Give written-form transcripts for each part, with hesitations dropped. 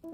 Hey,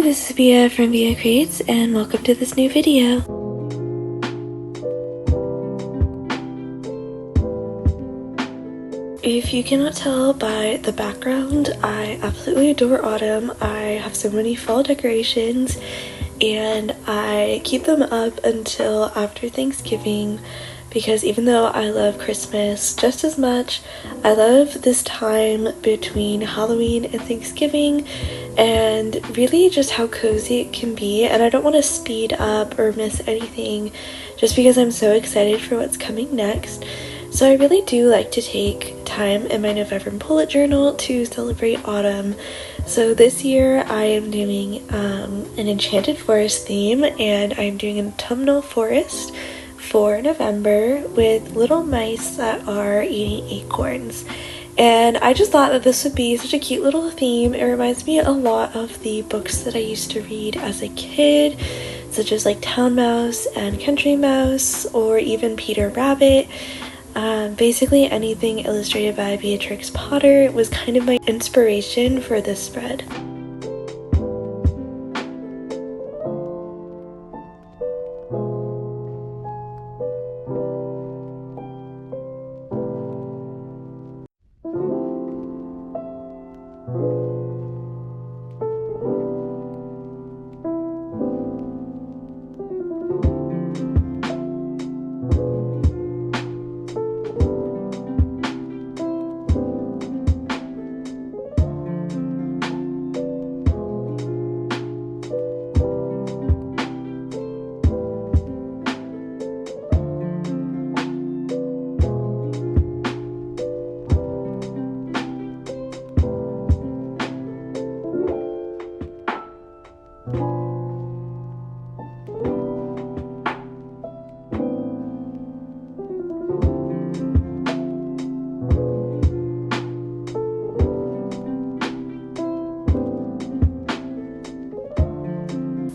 this is Bia from Bia Creates, and welcome to this new video. If you cannot tell by the background, I absolutely adore autumn. I have so many fall decorations, and I keep them up until after Thanksgiving because even though I love Christmas just as much, I love this time between Halloween and Thanksgiving and really just how cozy it can be, and I don't want to speed up or miss anything just because I'm so excited for what's coming next. So I really do like to take time in my November bullet journal to celebrate autumn. So this year I am doing an enchanted forest theme, and I'm doing an autumnal forest for November with little mice that are eating acorns. And I just thought that this would be such a cute little theme. It reminds me a lot of the books that I used to read as a kid, such as like Town Mouse and Country Mouse, or even Peter Rabbit. Basically anything illustrated by Beatrix Potter was kind of my inspiration for this spread.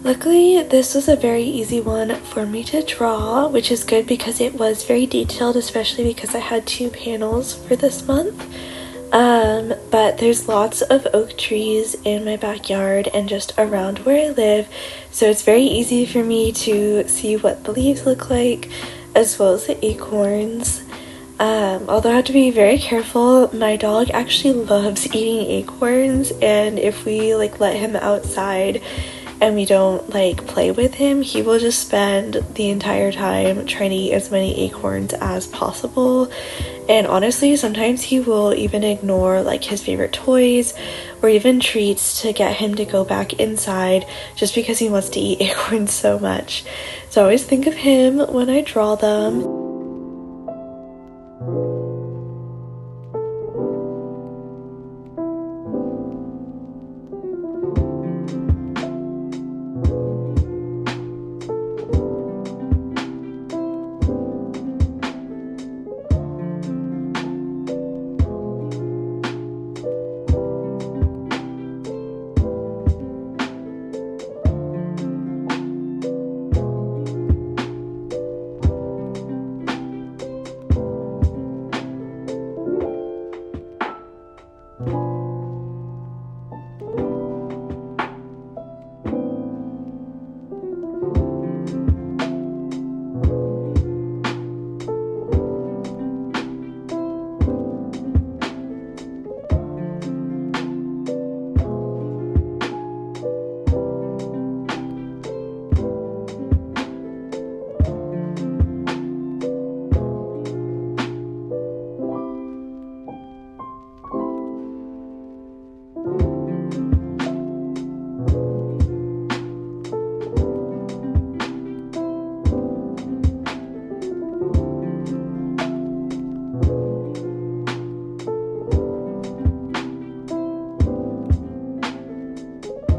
Luckily, this was a very easy one for me to draw, which is good because it was very detailed, especially because I had 2 panels for this month. But there's lots of oak trees in my backyard and just around where I live, so it's very easy for me to see what the leaves look like, as well as the acorns. Although I have to be very careful, my dog actually loves eating acorns, and if we let him outside and we don't play with him, he will just spend the entire time trying to eat as many acorns as possible. And honestly, sometimes he will even ignore his favorite toys or even treats to get him to go back inside just because he wants to eat acorns so much. So I always think of him when I draw them.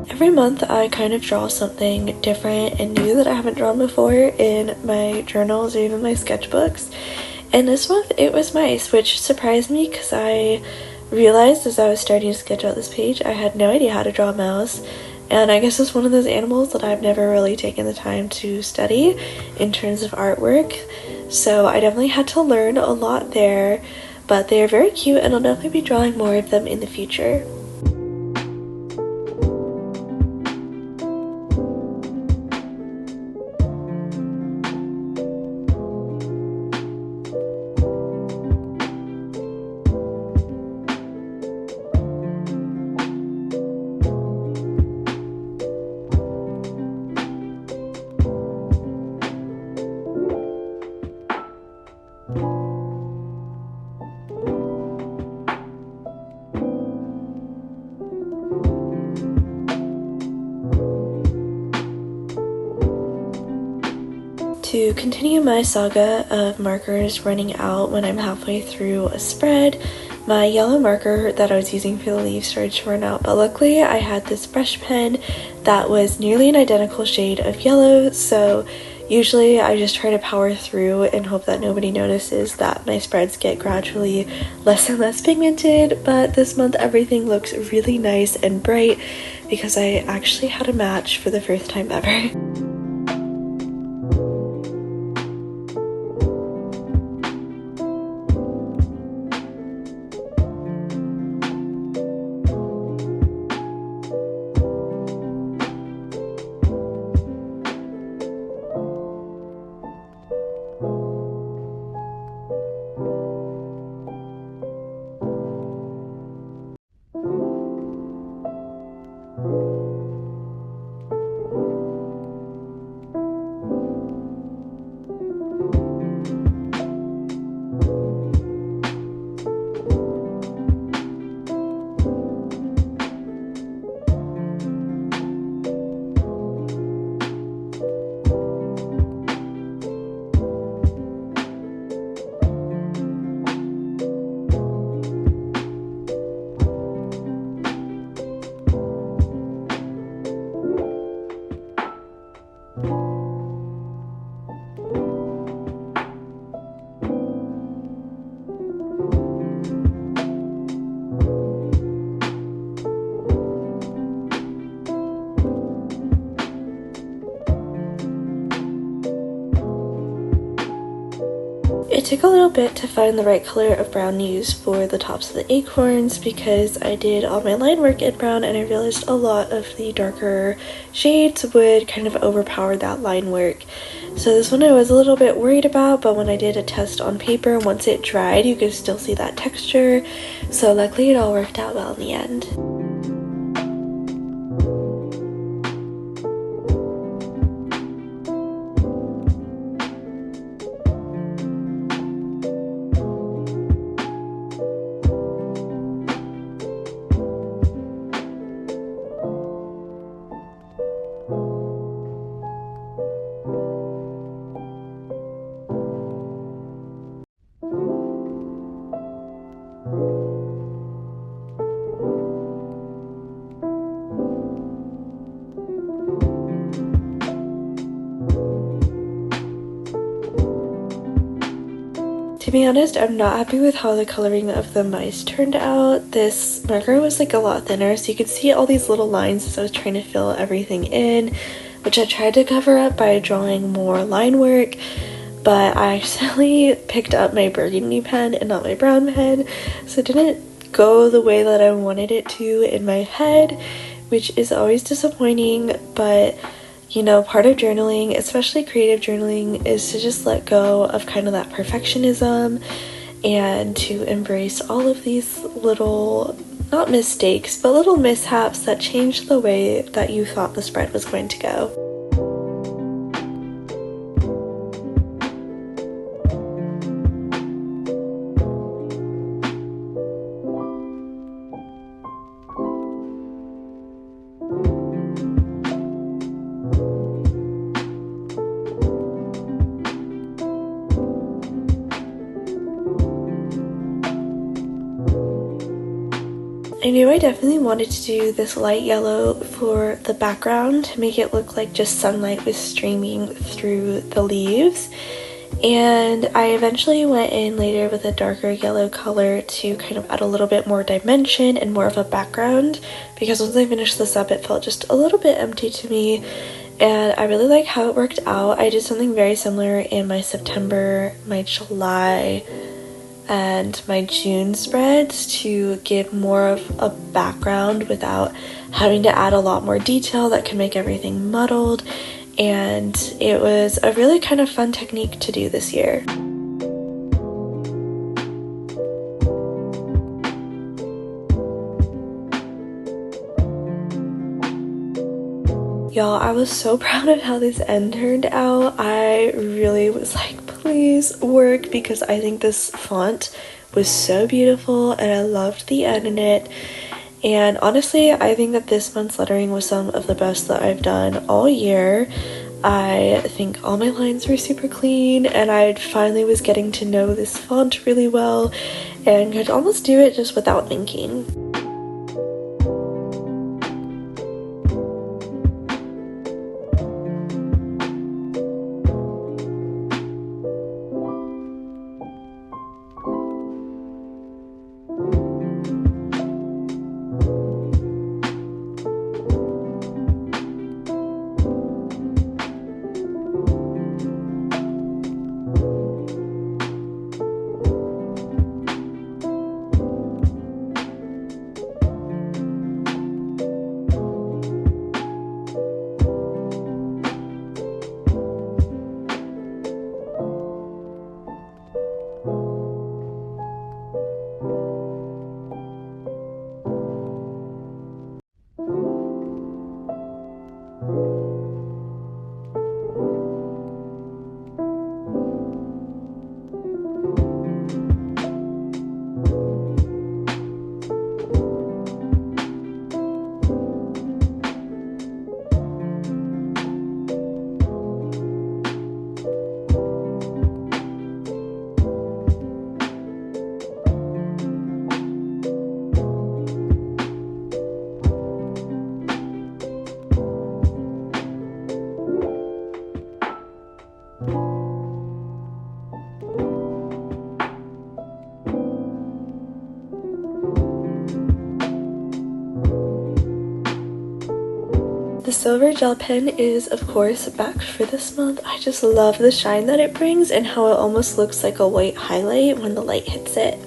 Every month I kind of draw something different and new that I haven't drawn before in my journals or even my sketchbooks. And this month it was mice, which surprised me because I realized as I was starting to sketch out this page I had no idea how to draw a mouse. And I guess it's one of those animals that I've never really taken the time to study in terms of artwork. So I definitely had to learn a lot there, but they are very cute and I'll definitely be drawing more of them in the future. To continue my saga of markers running out when I'm halfway through a spread, my yellow marker that I was using for the leaves started to run out, but luckily I had this brush pen that was nearly an identical shade of yellow, so usually I just try to power through and hope that nobody notices that my spreads get gradually less and less pigmented, but this month everything looks really nice and bright because I actually had a match for the first time ever. It took a little bit to find the right color of brown to use for the tops of the acorns because I did all my line work in brown and I realized a lot of the darker shades would kind of overpower that line work. So this one I was a little bit worried about, but when I did a test on paper, once it dried you could still see that texture, so luckily it all worked out well in the end. To be honest, I'm not happy with how the coloring of the mice turned out. This marker was like a lot thinner, so you could see all these little lines as I was trying to fill everything in, which I tried to cover up by drawing more line work, but I accidentally picked up my burgundy pen and not my brown pen, so it didn't go the way that I wanted it to in my head, which is always disappointing, but you know, part of journaling, especially creative journaling, is to just let go of kind of that perfectionism and to embrace all of these little, not mistakes, but little mishaps that change the way that you thought the spread was going to go. I knew I definitely wanted to do this light yellow for the background to make it look like just sunlight was streaming through the leaves, And I eventually went in later with a darker yellow color to kind of add a little bit more dimension and more of a background, because once I finished this up it felt just a little bit empty to me, and I really like how it worked out. I did something very similar in my September, my July, and my June spreads to give more of a background without having to add a lot more detail that can make everything muddled, and it was a really kind of fun technique to do this year. Y'all, I was so proud of how this end turned out. I really was like, please work, because I think this font was so beautiful and I loved the end in it. And honestly, I think that this month's lettering was some of the best that I've done all year. I think all my lines were super clean, and I finally was getting to know this font really well and could almost do it just without thinking. The silver gel pen is, of course, back for this month. I just love the shine that it brings and how it almost looks like a white highlight when the light hits it.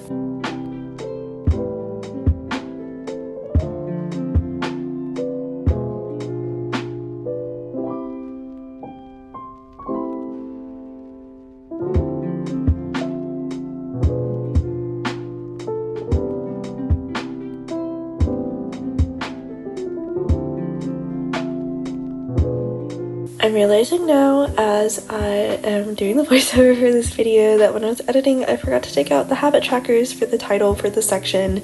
I'm realizing now as I am doing the voiceover for this video that when I was editing I forgot to take out the habit trackers for the title for the section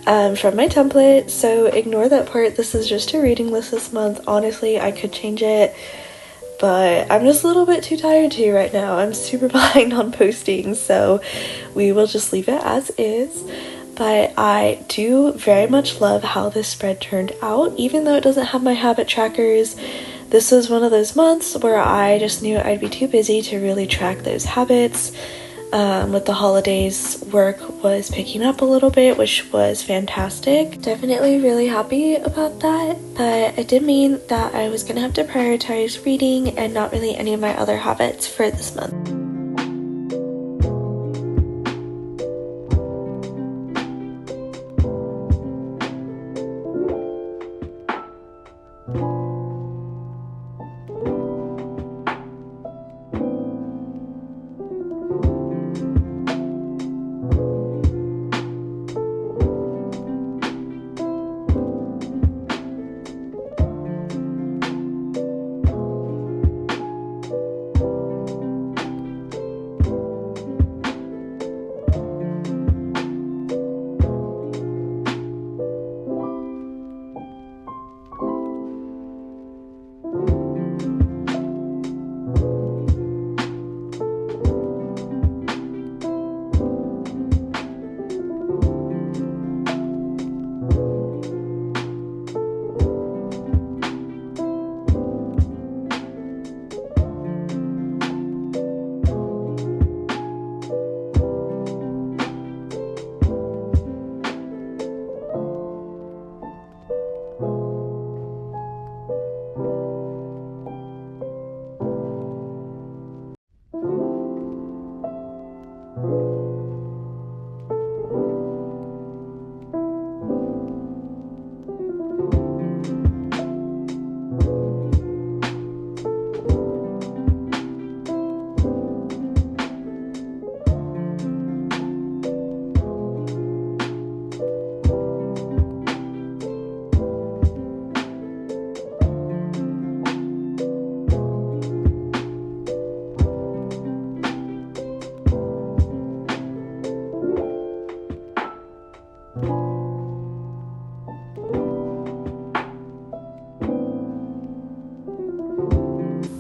from my template, so ignore that part. This is just a reading list this month. Honestly, I could change it, but I'm just a little bit too tired to right now. I'm super behind on posting, so we will just leave it as is. But I do very much love how this spread turned out, even though it doesn't have my habit trackers. This was one of those months where I just knew I'd be too busy to really track those habits. With the holidays, work was picking up a little bit, which was fantastic. Definitely really happy about that, but it did mean that I was gonna have to prioritize reading and not really any of my other habits for this month.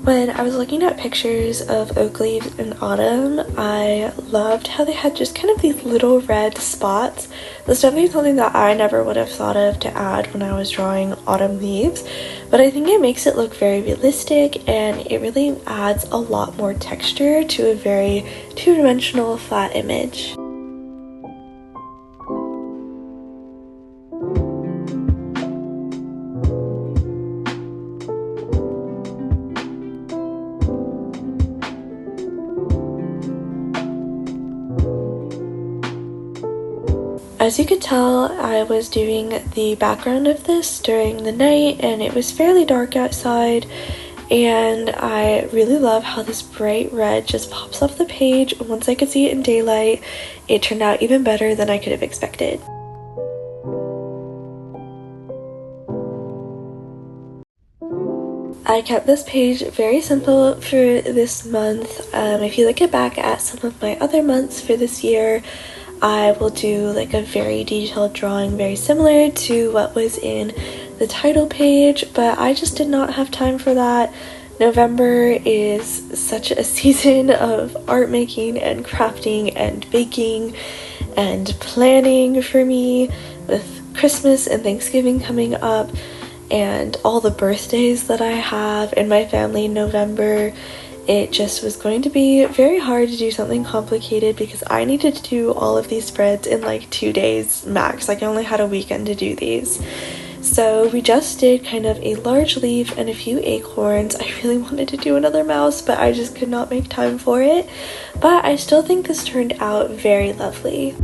When I was looking at pictures of oak leaves in autumn, I loved how they had just kind of these little red spots. That's definitely something that I never would have thought of to add when I was drawing autumn leaves, but I think it makes it look very realistic and it really adds a lot more texture to a very two-dimensional flat image. As you could tell, I was doing the background of this during the night and it was fairly dark outside, and I really love how this bright red just pops off the page. Once I could see it in daylight, it turned out even better than I could have expected. I kept this page very simple for this month. If you look back at some of my other months for this year, I will do like a very detailed drawing very similar to what was in the title page, but I just did not have time for that. November is such a season of art making and crafting and baking and planning for me, with Christmas and Thanksgiving coming up and all the birthdays that I have in my family in November. It just was going to be very hard to do something complicated because I needed to do all of these spreads in like 2 days max. Like I only had a weekend to do these. So we just did kind of a large leaf and a few acorns. I really wanted to do another mouse, but I just could not make time for it. But I still think this turned out very lovely.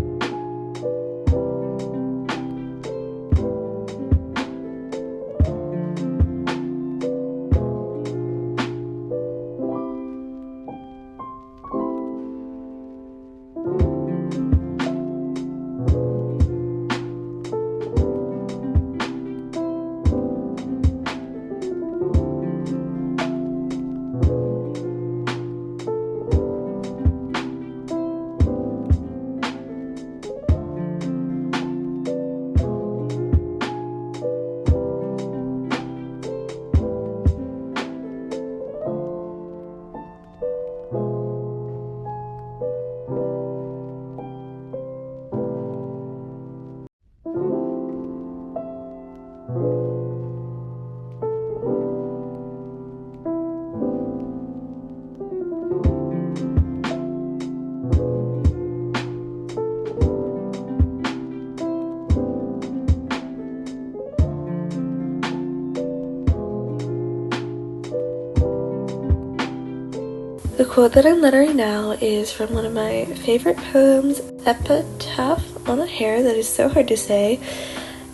The quote that I'm lettering now is from one of my favorite poems, Epitaph on a Hair, that is so hard to say,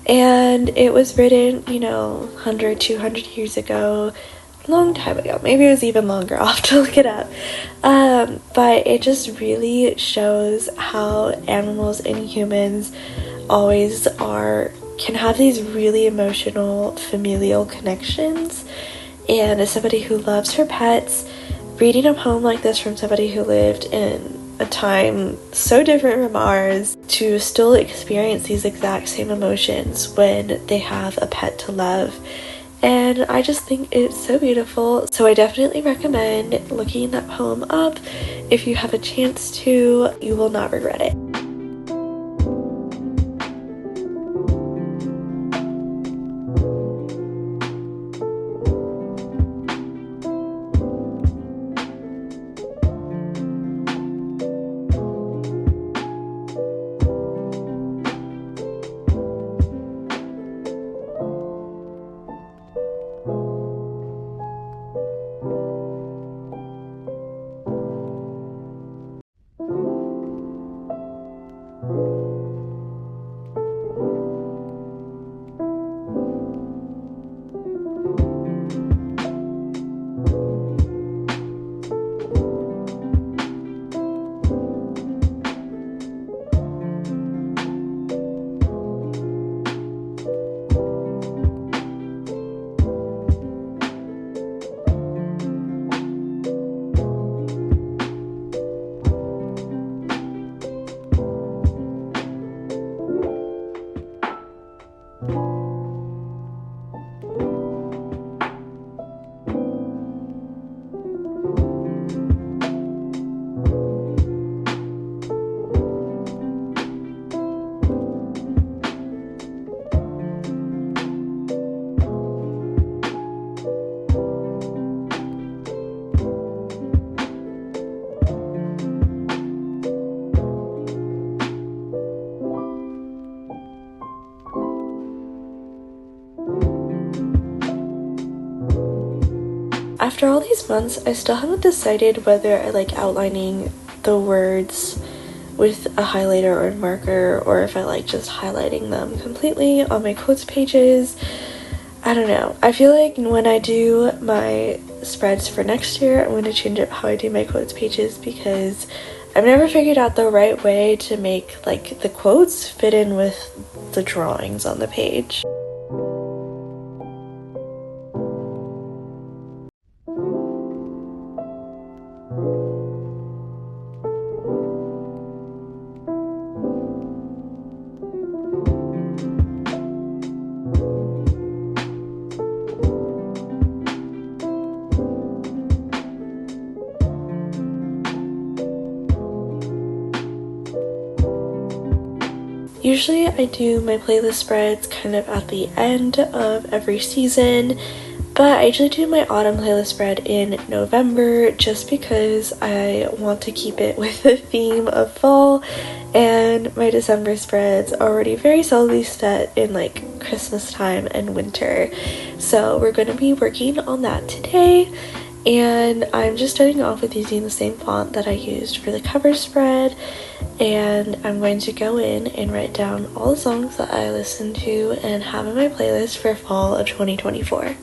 and it was written, 100, 200 years ago, a long time ago. Maybe it was even longer, I'll have to look it up. But it just really shows how animals and humans always can have these really emotional familial connections, and as somebody who loves her pets, reading a poem like this from somebody who lived in a time so different from ours to still experience these exact same emotions when they have a pet to love. And I just think it's so beautiful. So I definitely recommend looking that poem up. If you have a chance to, you will not regret it. after all these months, I still haven't decided whether I like outlining the words with a highlighter or a marker, or if I like just highlighting them completely on my quotes pages. I don't know. I feel like when I do my spreads for next year, I'm going to change up how I do my quotes pages, because I've never figured out the right way to make like the quotes fit in with the drawings on the page. Usually I do my playlist spreads kind of at the end of every season, but I usually do my autumn playlist spread in November just because I want to keep it with the theme of fall, and my December spreads are already very solidly set in like Christmas time and winter. So we're going to be working on that today. And I'm just starting off with using the same font that I used for the cover spread, and I'm going to go in and write down all the songs that I listen to and have in my playlist for fall of 2024.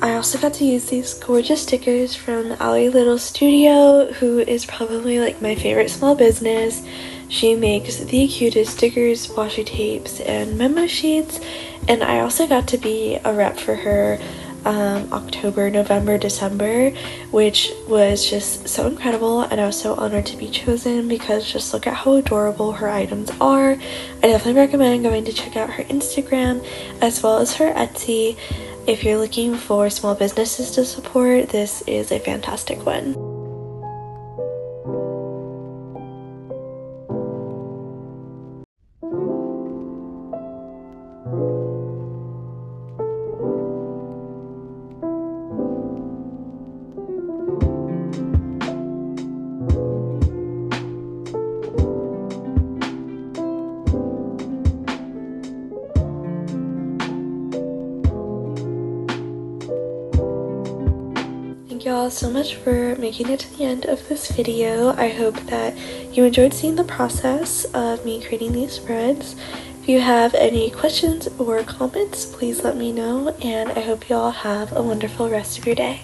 I also got to use these gorgeous stickers from Allie Little Studio, who is probably like my favorite small business. She makes the cutest stickers, washi tapes, and memo sheets, and I also got to be a rep for her October, November, December, which was just so incredible, and I was so honored to be chosen because just look at how adorable her items are. I definitely recommend going to check out her Instagram as well as her Etsy. If you're looking for small businesses to support, this is a fantastic one. Thank you all so much for making it to the end of this video. I hope that you enjoyed seeing the process of me creating these spreads. If you have any questions or comments, please let me know, and I hope you all have a wonderful rest of your day.